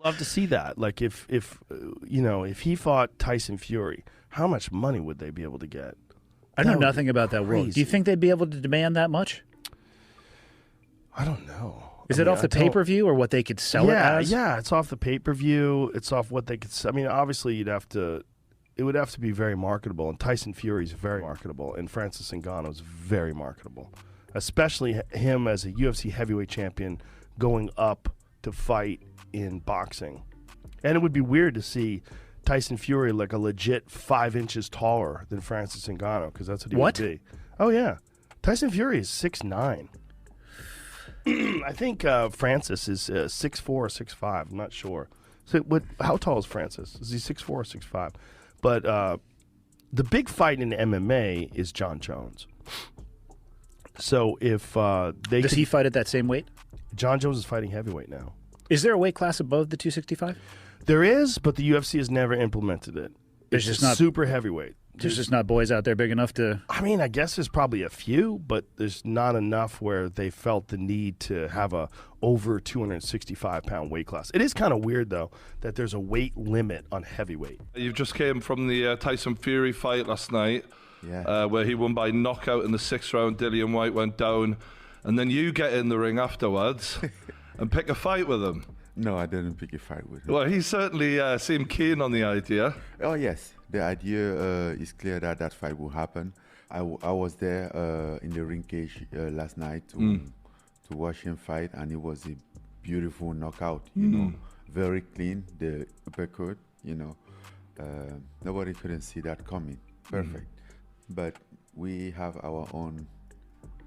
Love to see that. Like if he fought Tyson Fury, how much money would they be able to get? I know nothing about that world. Do you think they'd be able to demand that much? I don't know. Is it off the pay-per-view or what they could sell it as? Yeah, it's off the pay-per-view. It's off what they could. I mean, obviously, it would have to be very marketable. And Tyson Fury is very marketable, and Francis Ngannou is very marketable, especially him as a UFC heavyweight champion going up to fight in boxing. And it would be weird to see Tyson Fury like a legit 5 inches taller than Francis Ngannou, because that's what he would be. Oh yeah, Tyson Fury is 6'9". I think Francis is 6'4" or 6'5". I'm not sure. So how tall is Francis? Is he 6'4" or 6'5"? But the big fight in MMA is John Jones. So if does he fight at that same weight? John Jones is fighting heavyweight now. Is there a weight class above the 265? There is, but the UFC has never implemented it. It's just not super heavyweight. There's just not boys out there big enough to... I mean, I guess there's probably a few, but there's not enough where they felt the need to have a over 265-pound weight class. It is kind of weird, though, that there's a weight limit on heavyweight. You just came from the Tyson Fury fight last night, where he won by knockout in the 6th round. Dillian White went down, and then you get in the ring afterwards and pick a fight with him. No, I didn't pick a fight with him. Well, he certainly seemed keen on the idea. Oh, yes. The idea is clear that that fight will happen. I was there in the ring cage last night to watch him fight, and it was a beautiful knockout, you know, very clean, the uppercut, you know. Nobody couldn't see that coming. Perfect. But we have our own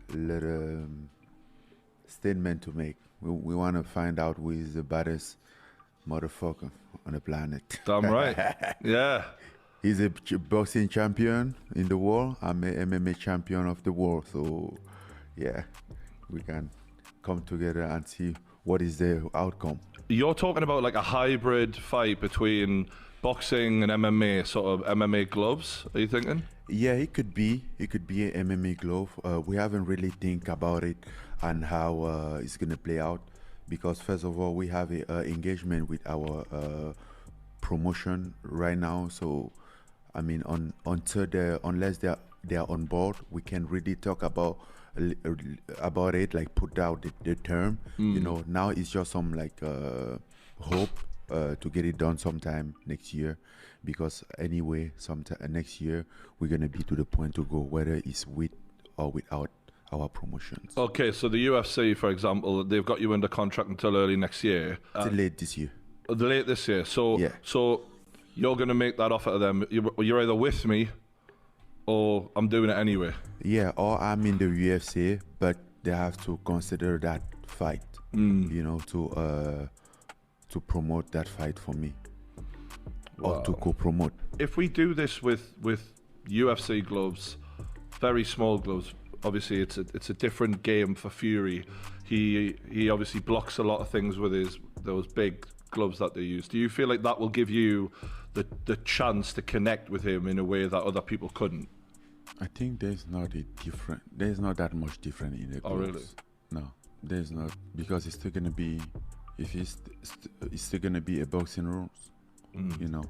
little statement to make. We want to find out who is the baddest motherfucker on the planet. Damn right. Yeah. He's a boxing champion in the world. I'm an MMA champion of the world. So, yeah, we can come together and see what is the outcome. You're talking about like a hybrid fight between boxing and MMA, sort of MMA gloves, are you thinking? Yeah, it could be. It could be an MMA glove. We haven't really think about it and how it's going to play out. Because first of all, we have an engagement with our promotion right now. So, I mean, unless they're on board, we can really talk about it, like put out the term. You know, now it's just some like hope to get it done sometime next year, because anyway, sometime next year we're gonna be to the point to go whether it's with or without our promotions. Okay, so the UFC, for example, they've got you under contract until early next year. Late this year. Late this year. So, yeah. So you're going to make that offer to them. You're either with me or I'm doing it anyway. Yeah, or I'm in the UFC, but they have to consider that fight, you know, to promote that fight for me. Wow. Or to co-promote. If we do this with UFC gloves, very small gloves, obviously it's a different game for Fury. He obviously blocks a lot of things with those big gloves that they use. Do you feel like that will give you the chance to connect with him in a way that other people couldn't? I think there's not that much different in the gloves. Oh really? No, there's not, because it's still gonna be, it's still gonna be a boxing rules, you know.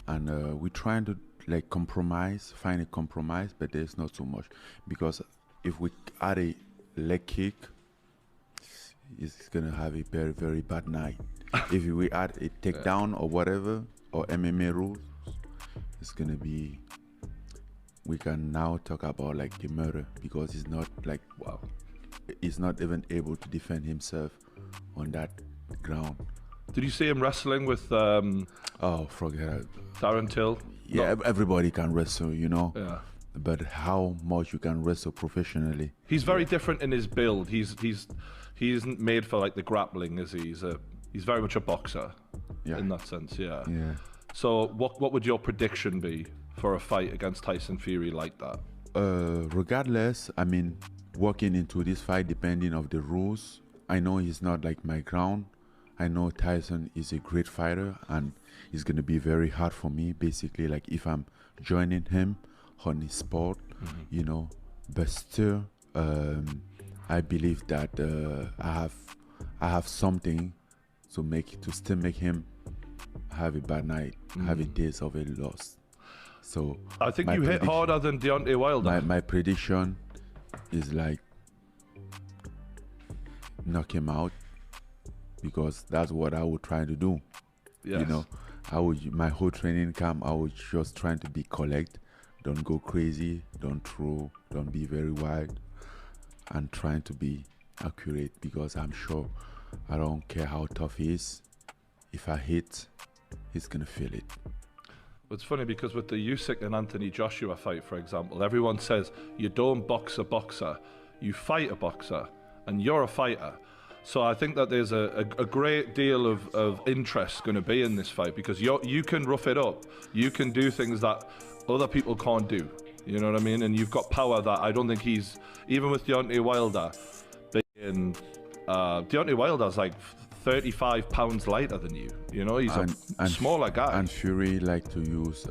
And we're trying to like find a compromise, but there's not so much, because if we add a leg kick, it's gonna have a very, very bad night. If we add a takedown or whatever, or MMA rules, it's gonna be, we can now talk about like the murder, because it's not like, wow, he's not even able to defend himself on that ground. Did you see him wrestling with oh, forget it. Darren Till? Yeah, everybody can wrestle, you know. Yeah. But how much you can wrestle professionally? He's very different in his build. He isn't made for like the grappling, is he? He's very much a boxer, in that sense. Yeah. Yeah. So what would your prediction be for a fight against Tyson Fury like that? Regardless, I mean, walking into this fight, depending on the rules, I know he's not like my ground. I know Tyson is a great fighter, and it's gonna be very hard for me. Basically, like if I'm joining him on his sport, you know. But still, I believe that I have something to still make him have a bad night, have a days of a loss. So I think you hit harder than Deontay Wilder. My prediction is like knock him out, because that's what I would try to do. Yes. You know, my whole training camp, I was just trying to be collect, don't go crazy, don't throw, don't be very wild, and trying to be accurate, because I'm sure I don't care how tough he is. If I hit, he's gonna feel it. It's funny because with the Usyk and Anthony Joshua fight, for example, everyone says you don't box a boxer, you fight a boxer, and you're a fighter. So I think that there's a great deal of interest going to be in this fight, because you can rough it up, you can do things that other people can't do. You know what I mean? And you've got power that I don't think he's, even with Deontay Wilder being, Deontay Wilder's like 35 pounds lighter than you. You know, he's a smaller guy. And Fury like to use,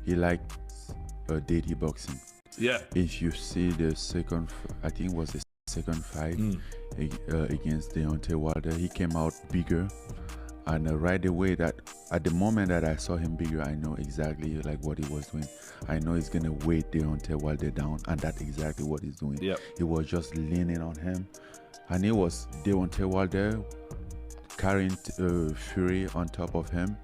he likes dirty boxing. Yeah. If you see the second, I think it was the second fight against Deontay Wilder, he came out bigger. And right away, at the moment that I saw him bigger, I know exactly like what he was doing. I know he's gonna weight Deontay Wilder down, and that's exactly what he's doing. Yep. He was just leaning on him, and it was Deontay Wilder carrying Fury on top of him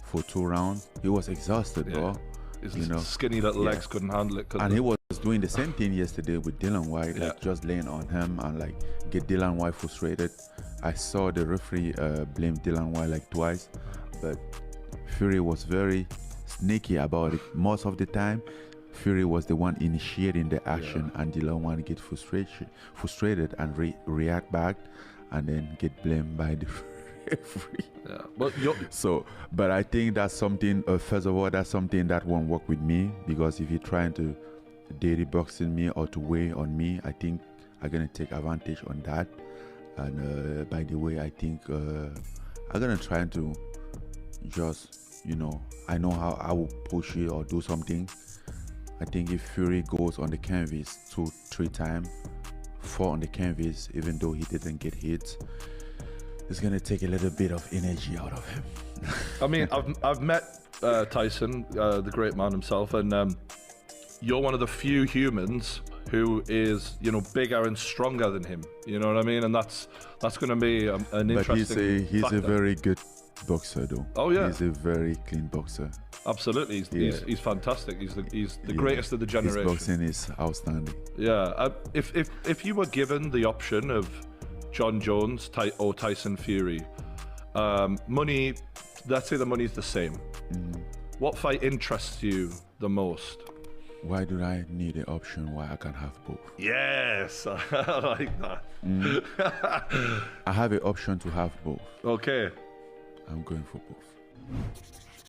for 2 rounds. He was exhausted, bro. His skinny little legs couldn't handle it. And he was doing the same thing yesterday with Dylan White, like just laying on him and like get Dylan White frustrated. I saw the referee blame Dylan White like twice, but Fury was very sneaky about it. Most of the time, Fury was the one initiating the action, and Dylan White get frustrated and react back, and then get blamed by the referee. Yeah, but I think that's something. First of all, that's something that won't work with me, because if you're trying to dirty boxing me or to weigh on me, I think I'm gonna take advantage on that. And by the way, I think I'm gonna try to just, I know how I will push it or do something. I think if Fury goes on the canvas 2-3 times, 4 on the canvas, even though he didn't get hit, it's gonna take a little bit of energy out of him. I mean, I've met Tyson, the great man himself, and you're one of the few humans who is, bigger and stronger than him. You know what I mean? And that's going to be an interesting. But he's a very good boxer, though. Oh yeah, he's a very clean boxer. Absolutely, he's fantastic. He's the greatest of the generation. His boxing is outstanding. Yeah, if you were given the option of John Jones or Tyson Fury, money, let's say the money's the same. What fight interests you the most? Why do I need an option why I can have both? Yes, I like that. I have an option to have both. Okay. I'm going for both.